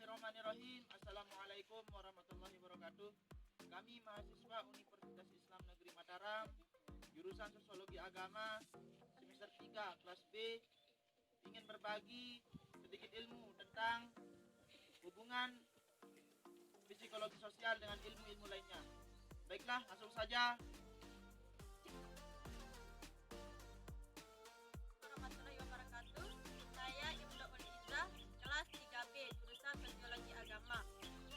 Bismillahirrahmanirrahim. Assalamualaikum warahmatullahi wabarakatuh. Kami mahasiswa Universitas Islam Negeri Mataram, jurusan Sosiologi Agama, semester 3 kelas B, ingin berbagi sedikit ilmu tentang hubungan psikologi sosial dengan ilmu-ilmu lainnya. Baiklah, langsung saja. Warahmatullahi wabarakatuh. Saya Ibnu Uliza, kelas 3B, jurusan Sosiologi Agama,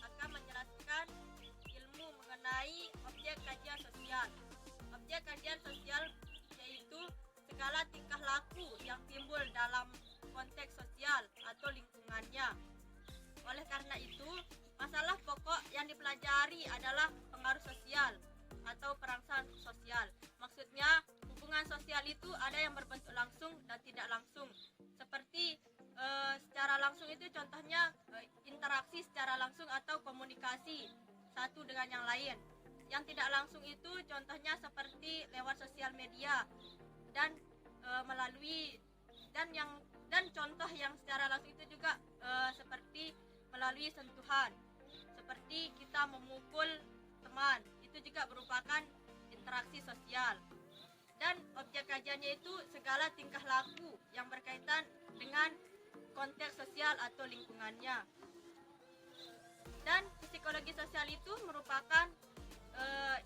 akan menjelaskan ilmu mengenai objek kajian sosial. Objek kajian sosial yaitu segala tingkah laku yang timbul dalam konteks sosial atau lingkungannya. Oleh karena itu, masalah pokok yang dipelajari adalah pengaruh sosial atau perangsang sosial. Maksudnya, hubungan sosial itu ada yang berbentuk langsung dan tidak langsung. Seperti secara langsung itu contohnya interaksi secara langsung atau komunikasi satu dengan yang lain. Yang tidak langsung itu contohnya seperti lewat sosial media dan melalui dan contoh yang secara langsung itu juga seperti melalui sentuhan. Seperti kita memukul teman, itu juga merupakan interaksi sosial. Dan objek kajiannya itu segala tingkah laku yang berkaitan dengan konteks sosial atau lingkungannya. Dan psikologi sosial itu merupakan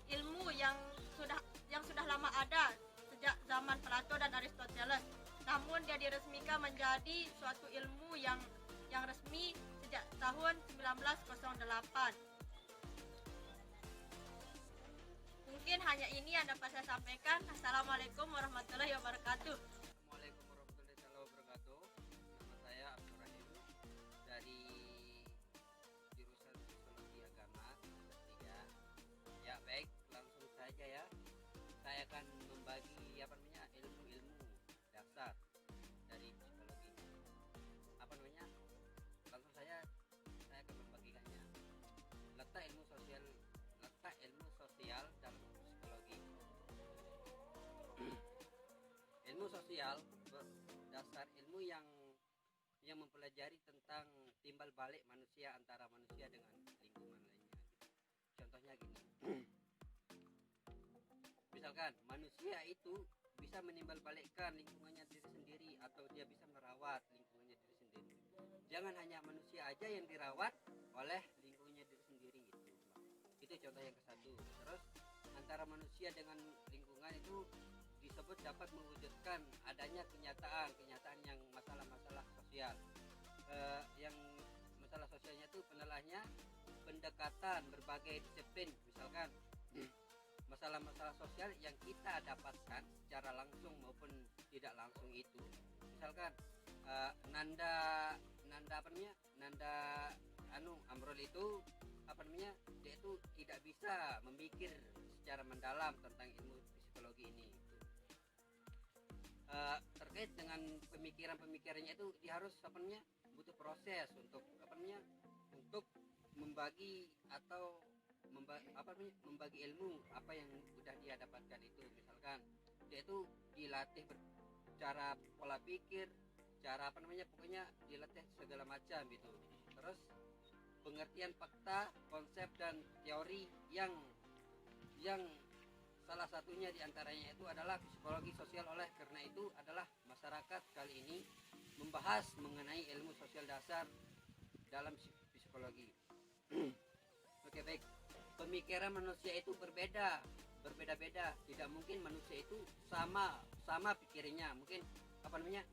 ilmu yang sudah lama ada sejak zaman Plato dan Aristoteles. Namun dia diresmikan menjadi suatu ilmu yang resmi sejak tahun 1908. Mungkin hanya ini yang dapat saya sampaikan. Assalamualaikum warahmatullahi wabarakatuh. Assalamualaikum warahmatullahi wabarakatuh. Nama saya Abdul Rahim dari jurusan Sosiologi Agama kelas 3. Ya baik, langsung saja ya. Saya akan membagi ilmu-ilmu dasar dari psikologi. Langsung saya akan membagikannya. Letak ilmu sosial dalam psikologi. Ilmu sosial berdasar ilmu yang mempelajari tentang timbal balik manusia antara manusia dengan lingkungan lainnya. Contohnya gini. Misalkan manusia itu bisa menimbal balikkan lingkungannya diri sendiri atau dia bisa merawat lingkungannya diri sendiri. Jangan hanya manusia aja yang dirawat oleh lingkungannya diri sendiri gitu. Itu contoh yang ke-1. Terus antara manusia dengan lingkungan itu disebut dapat mewujudkan adanya kenyataan yang masalah-masalah sosial. Yang masalah sosialnya itu penelahnya pendekatan berbagai disiplin. Misalkan masalah-masalah sosial yang kita dapatkan secara langsung maupun tidak langsung itu. Misalkan Nanda Amrul itu dia itu tidak bisa memikir secara mendalam tentang ilmu psikologi ini. Terkait dengan pemikirannya itu dia harus butuh proses untuk membagi atau membagi ilmu apa yang sudah dia dapatkan itu. Misalkan dia itu dilatih cara pola pikir, cara pokoknya dilatih segala macam gitu. Terus pengertian fakta, konsep dan teori yang salah satunya diantaranya itu adalah psikologi sosial. Oleh karena itu adalah masyarakat kali ini membahas mengenai ilmu sosial dasar dalam psikologi. Oke baik, pemikiran manusia itu berbeda-beda. Tidak mungkin manusia itu sama pikirnya. Mungkin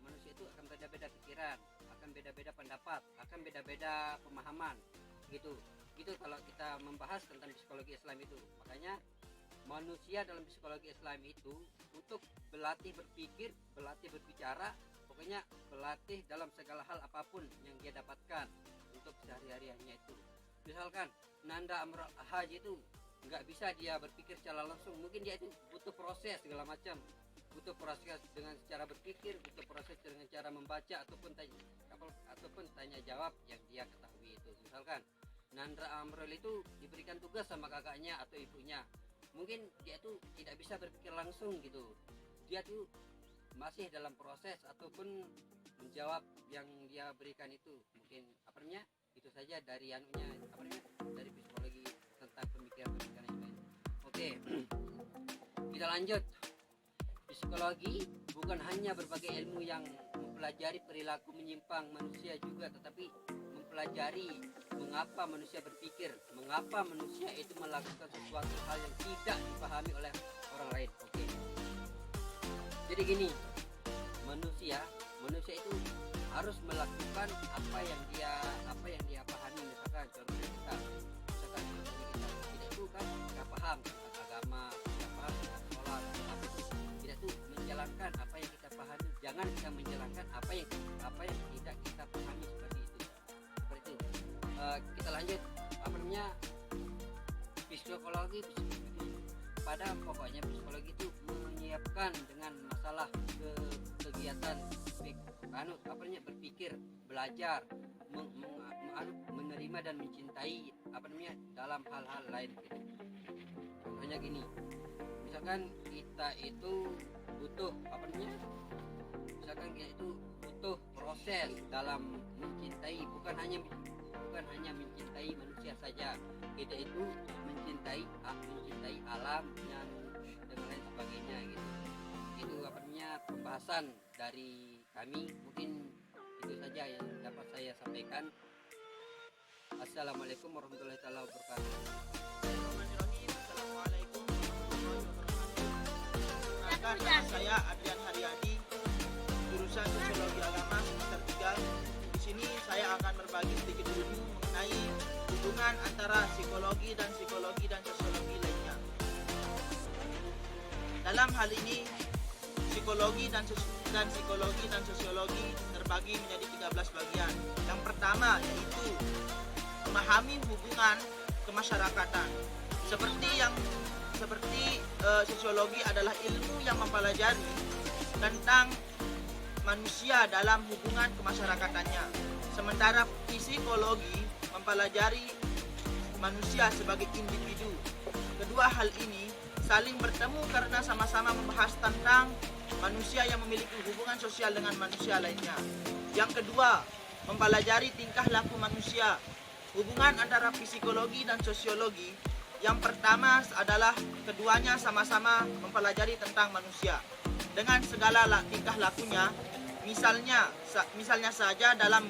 manusia itu akan beda-beda pikiran, akan beda-beda pendapat, akan beda-beda pemahaman gitu kalau kita membahas tentang psikologi Islam itu. Makanya manusia dalam psikologi Islam itu untuk berlatih berpikir, berlatih berbicara, pokoknya berlatih dalam segala hal apapun yang dia dapatkan untuk sehari-harinya itu. Misalkan Nanda Amrul Haji itu nggak bisa dia berpikir secara langsung, mungkin dia itu butuh proses segala macam, butuh proses dengan cara berpikir, butuh proses dengan cara membaca ataupun tanya jawab yang dia ketahui itu. Misalkan Nanda Amrul itu diberikan tugas sama kakaknya atau ibunya, mungkin dia itu tidak bisa berpikir langsung gitu, dia tuh masih dalam proses ataupun menjawab yang dia berikan itu. Mungkin itu saja dari anunya apa namanya, dari psikologi tentang pemikiran-pemikiran yang lain. Oke. Kita lanjut. Psikologi bukan hanya berbagai ilmu yang mempelajari perilaku menyimpang manusia juga, tetapi mempelajari mengapa manusia berpikir, mengapa manusia itu melakukan sesuatu hal yang tidak dipahami oleh orang lain. Oke. Jadi gini, manusia itu harus melakukan apa yang dia pahami. Misalkan contohnya kita itu kan nggak paham tentang agama, nggak paham tentang sholat, apa itu tidak tuh menjalankan apa yang kita pahami. Jangan kita menjalankan apa yang tidak kita pahami, seperti itu. Kita lanjut apa namanya, psikologi pada pokoknya psikologi itu menyiapkan dengan masalah kegiatan berpikir, belajar, menerima dan mencintai dalam hal-hal lain gitu. Contohnya gini, misalkan kita itu butuh proses dalam mencintai, bukan hanya mencintai manusia saja, kita itu mencintai alam dan lain sebagainya gitu. Itu pembahasan dari kami, mungkin itu saja yang dapat saya sampaikan. Assalamualaikum warahmatullahi wabarakatuh. Assalamualaikum warahmatullahi wabarakatuh. Nama saya Adrian Haryadi, jurusan Sosiologi Agama semester 3. Di sini saya akan berbagi sedikit ilmu mengenai hubungan antara psikologi dan sosiologi lainnya. Dalam hal ini psikologi dan sosiologi terbagi menjadi 13 bagian. Yang pertama yaitu memahami hubungan kemasyarakatan. Seperti sosiologi adalah ilmu yang mempelajari tentang manusia dalam hubungan kemasyarakatannya. Sementara psikologi mempelajari manusia sebagai individu. Kedua hal ini saling bertemu karena sama-sama membahas tentang manusia yang memiliki hubungan sosial dengan manusia lainnya. Yang kedua, mempelajari tingkah laku manusia. Hubungan antara psikologi dan sosiologi, yang pertama adalah keduanya sama-sama mempelajari tentang manusia dengan segala tingkah lakunya. Misalnya saja dalam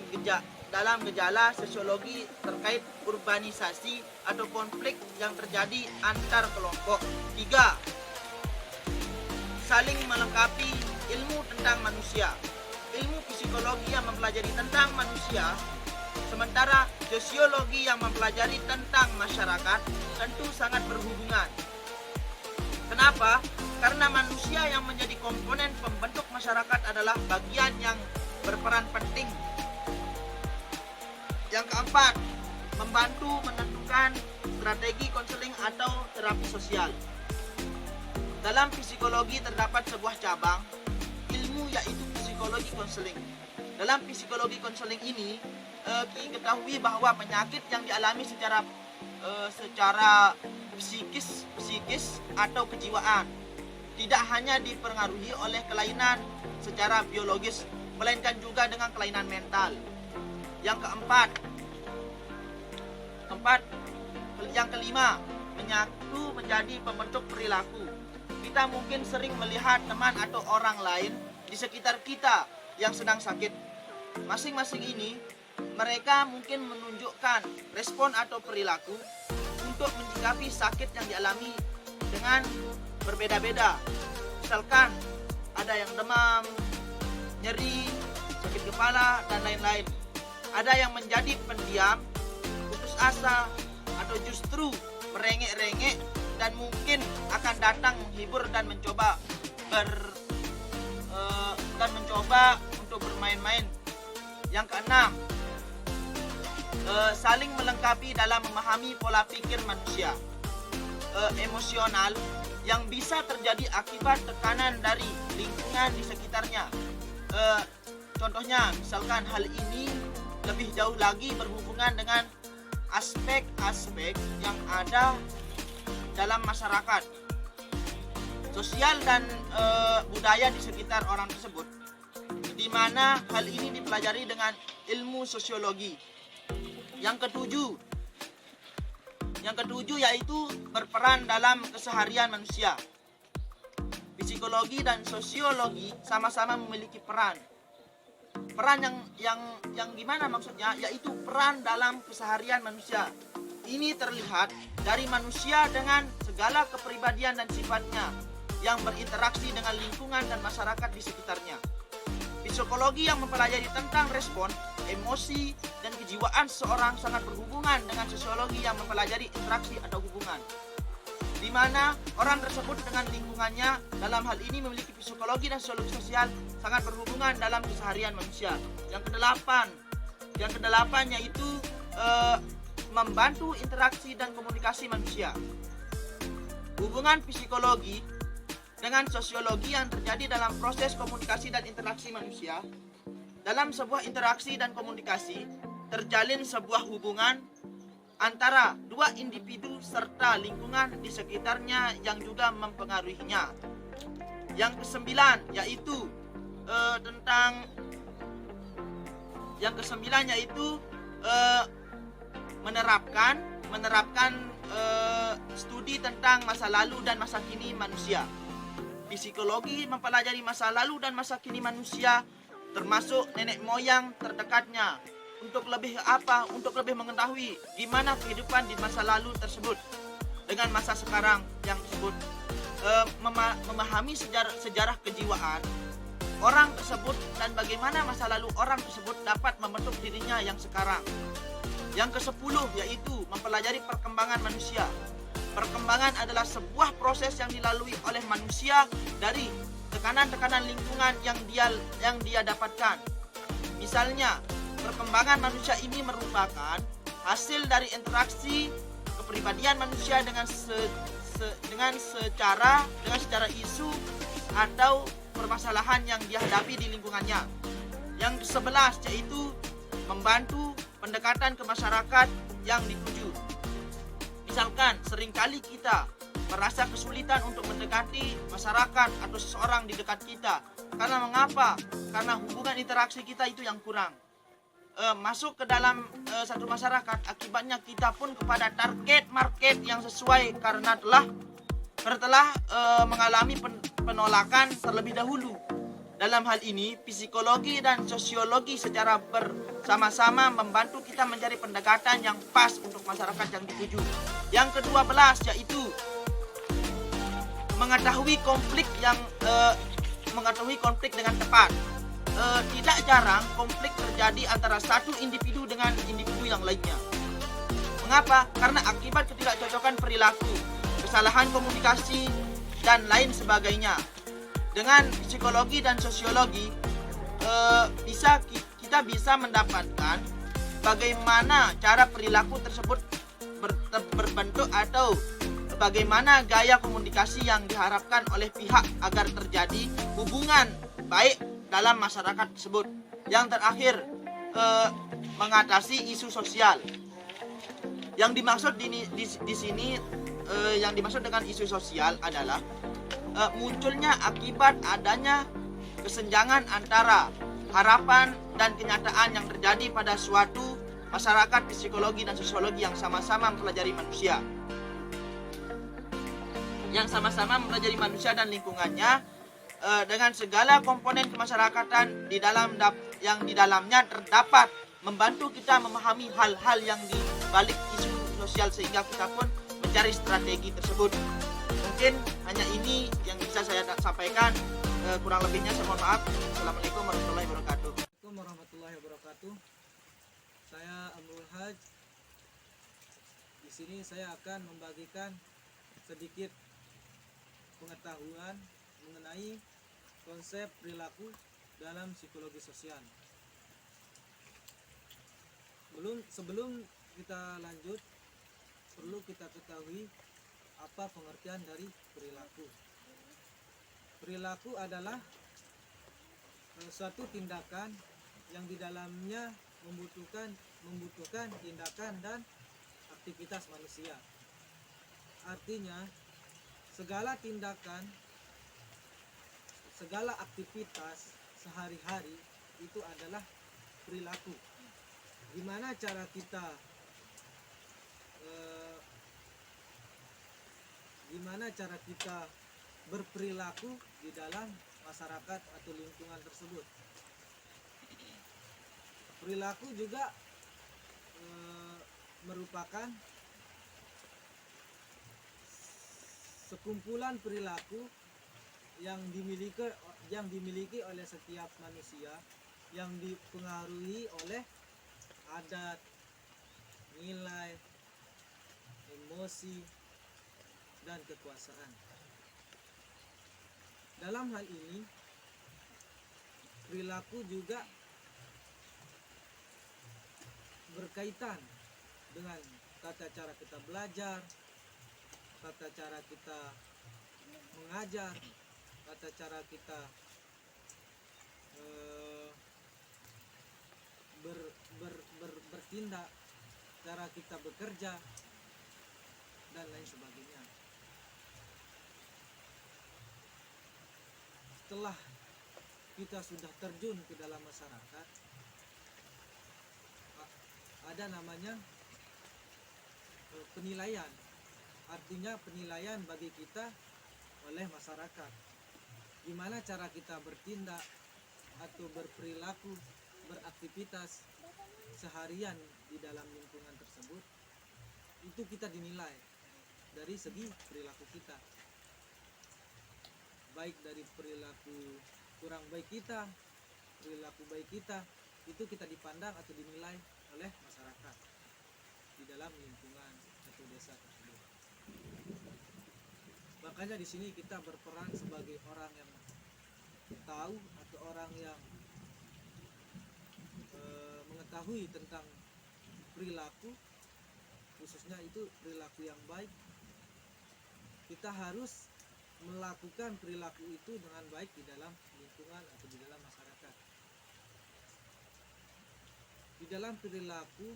gejala sosiologi terkait urbanisasi atau konflik yang terjadi antar kelompok. 3. Saling melengkapi ilmu tentang manusia. Ilmu psikologi yang mempelajari tentang manusia, sementara sosiologi yang mempelajari tentang masyarakat tentu sangat berhubungan. Kenapa? Karena manusia yang menjadi komponen pembentuk masyarakat adalah bagian yang berperan penting. Yang keempat, membantu menentukan strategi konseling atau terapi sosial. Dalam psikologi terdapat sebuah cabang ilmu yaitu psikologi konseling. Dalam psikologi konseling ini diketahui bahwa penyakit yang dialami secara psikis atau kejiwaan tidak hanya dipengaruhi oleh kelainan secara biologis, melainkan juga dengan kelainan mental. Yang kelima, menyatu menjadi pembentuk perilaku. Kita mungkin sering melihat teman atau orang lain di sekitar kita yang sedang sakit. Masing-masing ini, mereka mungkin menunjukkan respon atau perilaku untuk menyikapi sakit yang dialami dengan berbeda-beda. Misalkan ada yang demam, nyeri, sakit kepala, dan lain-lain. Ada yang menjadi pendiam, putus asa, atau justru merengek-rengek dan mungkin akan datang menghibur dan mencoba untuk bermain-main. Yang keenam, saling melengkapi dalam memahami pola pikir manusia. Emosional yang bisa terjadi akibat tekanan dari lingkungan di sekitarnya. Contohnya, misalkan hal ini lebih jauh lagi berhubungan dengan aspek-aspek yang ada dalam masyarakat, sosial dan budaya di sekitar orang tersebut, di mana hal ini dipelajari dengan ilmu sosiologi. Yang ketujuh yaitu berperan dalam keseharian manusia. Psikologi dan sosiologi sama-sama memiliki peran. Peran yang gimana maksudnya? Yaitu peran dalam keseharian manusia. Ini terlihat dari manusia dengan segala kepribadian dan sifatnya yang berinteraksi dengan lingkungan dan masyarakat di sekitarnya. Psikologi yang mempelajari tentang respon, emosi, dan kejiwaan seseorang sangat berhubungan dengan sosiologi yang mempelajari interaksi atau hubungan, di mana orang tersebut dengan lingkungannya dalam hal ini memiliki psikologi dan sosiologi sosial sangat berhubungan dalam keseharian manusia. Yang kedelapan yaitu membantu interaksi dan komunikasi manusia. Hubungan psikologi dengan sosiologi yang terjadi dalam proses komunikasi dan interaksi manusia. Dalam sebuah interaksi dan komunikasi, terjalin sebuah hubungan antara dua individu serta lingkungan di sekitarnya yang juga mempengaruhinya. Yang kesembilan yaitu menerapkan studi tentang masa lalu dan masa kini manusia. Psikologi mempelajari masa lalu dan masa kini manusia, termasuk nenek moyang terdekatnya, untuk lebih mengetahui gimana kehidupan di masa lalu tersebut dengan masa sekarang yang tersebut. Memahami sejarah kejiwaan orang tersebut dan bagaimana masa lalu orang tersebut dapat membentuk dirinya yang sekarang. Yang ke-10 yaitu mempelajari perkembangan manusia. Perkembangan adalah sebuah proses yang dilalui oleh manusia dari tekanan-tekanan lingkungan yang dia dapatkan. Misalnya, perkembangan manusia ini merupakan hasil dari interaksi kepribadian manusia dengan secara isu atau permasalahan yang dihadapi di lingkungannya. Yang ke-11 yaitu membantu pendekatan ke masyarakat yang dituju. Misalkan seringkali kita merasa kesulitan untuk mendekati masyarakat atau seseorang di dekat kita. Karena mengapa? Karena hubungan interaksi kita itu yang kurang. Masuk ke dalam satu masyarakat, akibatnya kita pun kepada target market yang sesuai karena telah mengalami penolakan terlebih dahulu. Dalam hal ini, psikologi dan sosiologi secara bersama-sama membantu kita mencari pendekatan yang pas untuk masyarakat yang dituju. Yang ke-12 yaitu mengetahui konflik dengan tepat. Tidak jarang konflik terjadi antara satu individu dengan individu yang lainnya. Mengapa? Karena akibat ketidakcocokan perilaku, kesalahan komunikasi, dan lain sebagainya. Dengan psikologi dan sosiologi kita bisa mendapatkan bagaimana cara perilaku tersebut berbentuk atau bagaimana gaya komunikasi yang diharapkan oleh pihak agar terjadi hubungan baik dalam masyarakat tersebut. Yang terakhir, mengatasi isu sosial. Yang dimaksud di sini yang dimaksud dengan isu sosial adalah munculnya akibat adanya kesenjangan antara harapan dan kenyataan yang terjadi pada suatu masyarakat psikologi dan sosiologi yang sama-sama mempelajari manusia. Yang sama-sama mempelajari manusia dan lingkungannya dengan segala komponen kemasyarakatan yang di dalamnya terdapat, membantu kita memahami hal-hal yang di balik isu sosial sehingga kita pun mencari strategi tersebut. Mungkin hanya ini yang bisa saya sampaikan, kurang lebihnya saya mohon maaf. Assalamualaikum warahmatullahi wabarakatuh. Assalamualaikum warahmatullahi wabarakatuh. Saya Amrul Haj. Di sini saya akan membagikan sedikit pengetahuan mengenai konsep perilaku dalam psikologi sosial. Sebelum kita lanjut, perlu kita ketahui apa pengertian dari perilaku. Perilaku adalah suatu tindakan yang di dalamnya membutuhkan tindakan dan aktivitas manusia. Artinya, segala tindakan, segala aktivitas sehari-hari itu adalah perilaku. Gimana cara kita eh, gimana cara kita berperilaku di dalam masyarakat atau lingkungan tersebut. Perilaku juga merupakan sekumpulan perilaku yang dimiliki oleh setiap manusia, yang dipengaruhi oleh adat, nilai, emosi, dan kekuasaan. Dalam hal ini, perilaku juga berkaitan dengan tata cara kita belajar, tata cara kita mengajar, tata cara kita bertindak, cara kita bekerja, dan lain sebagainya. Setelah kita sudah terjun ke dalam masyarakat, ada namanya penilaian. Artinya penilaian bagi kita oleh masyarakat. Gimana cara kita bertindak atau berperilaku, beraktivitas seharian di dalam lingkungan tersebut, itu kita dinilai dari segi perilaku kita. Baik dari perilaku kurang baik kita, perilaku baik kita, itu kita dipandang atau dinilai oleh masyarakat di dalam lingkungan atau desa tersebut. Makanya di sini kita berperan sebagai orang yang tahu atau orang yang mengetahui tentang perilaku, khususnya itu perilaku yang baik. Kita harus melakukan perilaku itu dengan baik di dalam lingkungan atau di dalam masyarakat. Di dalam perilaku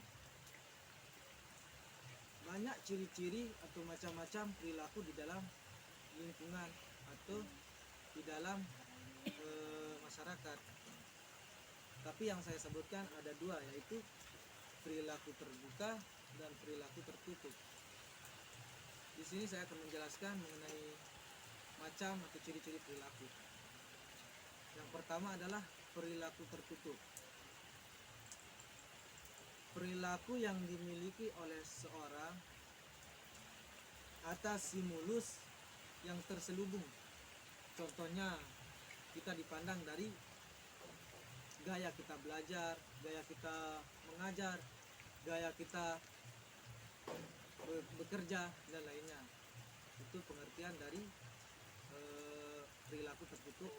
banyak ciri-ciri atau macam-macam perilaku di dalam lingkungan atau di dalam masyarakat. Tapi yang saya sebutkan ada dua, yaitu perilaku terbuka dan perilaku tertutup. Di sini saya akan menjelaskan mengenai macam atau ciri-ciri perilaku. Yang pertama adalah perilaku tertutup. Perilaku yang dimiliki oleh seorang atas stimulus yang terselubung. Contohnya, kita dipandang dari gaya kita belajar, gaya kita mengajar, gaya kita bekerja, dan lainnya. Itu pengertian dari perilaku tertutup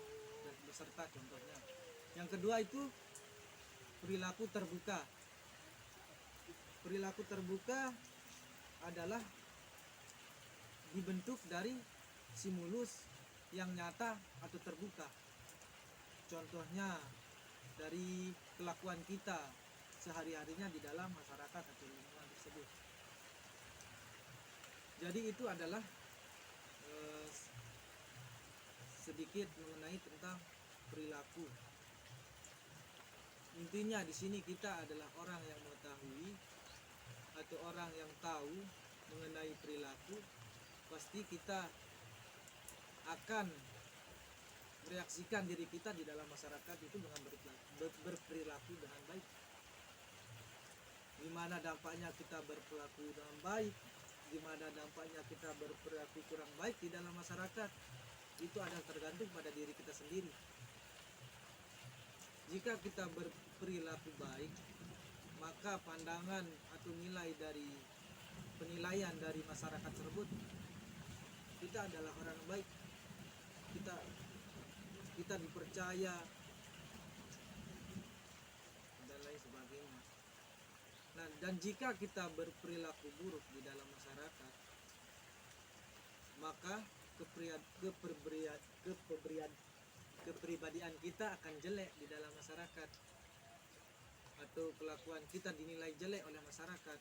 dan beserta contohnya. Yang kedua itu perilaku terbuka. Perilaku terbuka adalah dibentuk dari stimulus yang nyata atau terbuka. Contohnya dari kelakuan kita sehari-harinya di dalam masyarakat atau lingkungan tersebut. Jadi itu adalah sedikit mengenai tentang perilaku. Intinya di sini kita adalah orang yang mengetahui atau orang yang tahu mengenai perilaku. Pasti kita akan mereaksikan diri kita di dalam masyarakat itu dengan berperilaku dengan baik. Gimana dampaknya kita berperilaku dengan baik, gimana dampaknya kita berperilaku kurang baik di dalam masyarakat, itu adalah tergantung pada diri kita sendiri. Jika kita berperilaku baik, maka pandangan atau nilai dari penilaian dari masyarakat tersebut, kita adalah orang baik, kita dipercaya, dan lain sebagainya. Nah, dan jika kita berperilaku buruk di dalam masyarakat, maka kepribadian kita akan jelek di dalam masyarakat, atau kelakuan kita dinilai jelek oleh masyarakat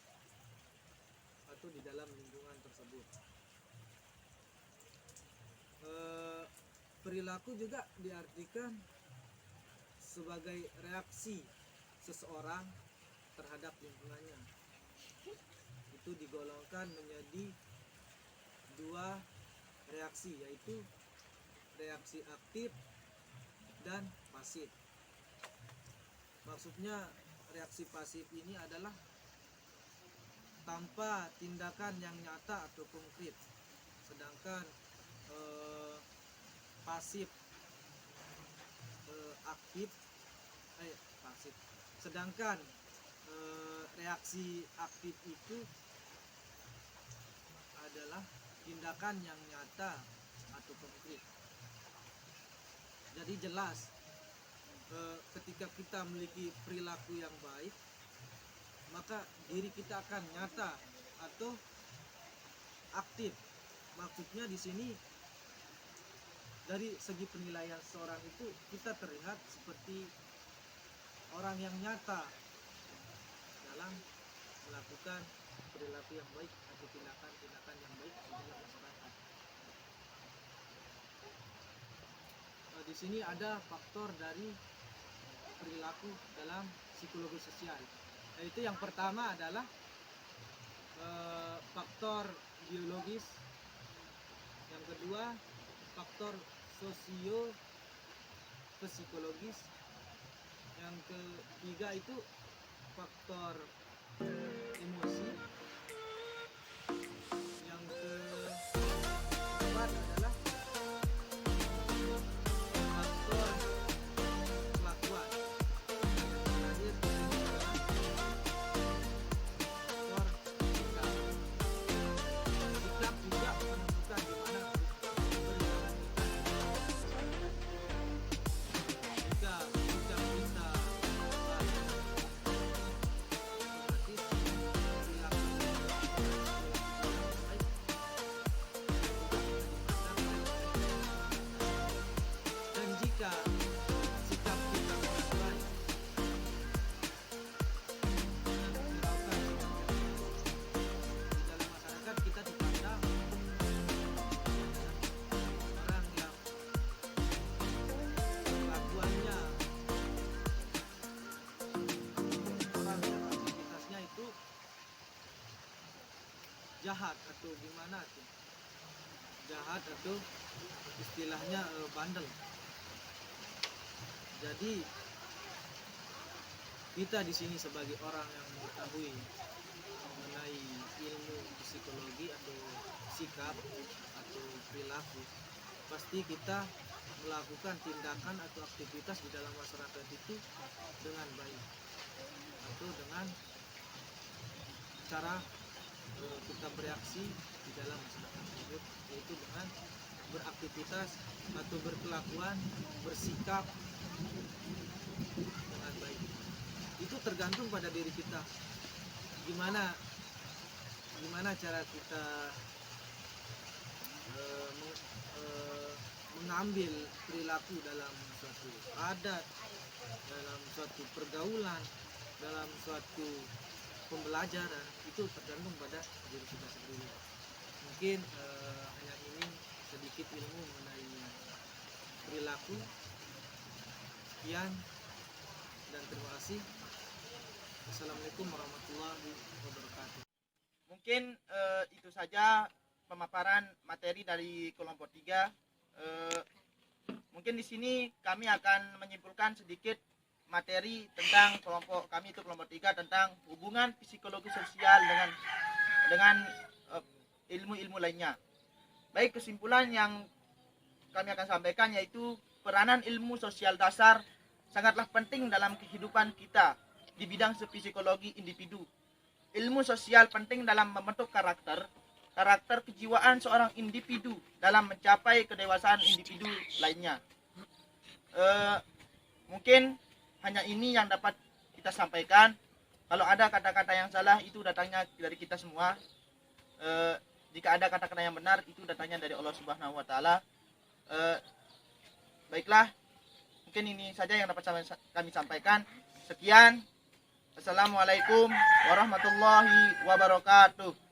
atau di dalam lingkungan tersebut. Perilaku juga diartikan sebagai reaksi seseorang terhadap lingkungannya. Itu dibedakan menjadi dua reaksi, yaitu reaksi aktif dan pasif. Maksudnya reaksi pasif ini adalah tanpa tindakan yang nyata atau konkret, sedangkan pasif aktif pasif. Sedangkan reaksi aktif itu adalah tindakan yang nyata atau konkret. Jadi jelas ketika kita memiliki perilaku yang baik, maka diri kita akan nyata atau aktif. Maksudnya di sini dari segi penilaian seorang itu kita terlihat seperti orang yang nyata dalam melakukan perilaku yang baik atau tindakan-tindakan yang baik di dalam masyarakat. Di sini ada faktor dari perilaku dalam psikologi sosial. Yaitu yang pertama adalah faktor biologis, yang kedua faktor sosio psikologis, yang ketiga itu faktor emosi, yang keempat adalah faktor kelakuan, yang terakhir adalah faktor sikap. Sikap juga menentukan gimana perilaku kita. Jika sikap kita baik, otomatis perilaku baik. Dan jika sikap kita tidak baik dan melakukan sikap yang buruk, di dalam masyarakat kita dipandang orang yang kelakuannya, orang yang aktivitasnya itu jahat atau gimana tuh, jahat atau istilahnya bandel. Jadi kita di sini sebagai orang yang mengetahui mengenai ilmu psikologi atau sikap atau perilaku, pasti kita melakukan tindakan atau aktivitas di dalam masyarakat itu dengan baik atau dengan cara kita bereaksi di dalam masyarakat tersebut, yaitu dengan beraktivitas atau berkelakuan, bersikap dengan baik. Itu tergantung pada diri kita. Gimana cara kita mengambil perilaku dalam suatu adat, dalam suatu pergaulan, dalam suatu pembelajaran, itu tergantung pada diri kita sendiri. Mungkin hanya ini sedikit ilmu mengenai perilaku. Sekian dan terima kasih. Assalamualaikum warahmatullahi wabarakatuh. Mungkin itu saja pemaparan materi dari kelompok 3. Mungkin di sini kami akan menyimpulkan sedikit materi tentang kelompok kami itu kelompok 3 tentang hubungan psikologi sosial dengan ilmu-ilmu lainnya. Baik, kesimpulan yang kami akan sampaikan yaitu peranan ilmu sosial dasar sangatlah penting dalam kehidupan kita di bidang psikologi individu. Ilmu sosial penting dalam membentuk karakter kejiwaan seorang individu dalam mencapai kedewasaan individu lainnya. Mungkin hanya ini yang dapat kita sampaikan. Kalau ada kata-kata yang salah itu datangnya dari kita semua. Jika ada kata-kata yang benar itu datangnya dari Allah Subhanahu wa taala. Baiklah, mungkin ini saja yang dapat kami sampaikan. Sekian. Assalamualaikum warahmatullahi wabarakatuh.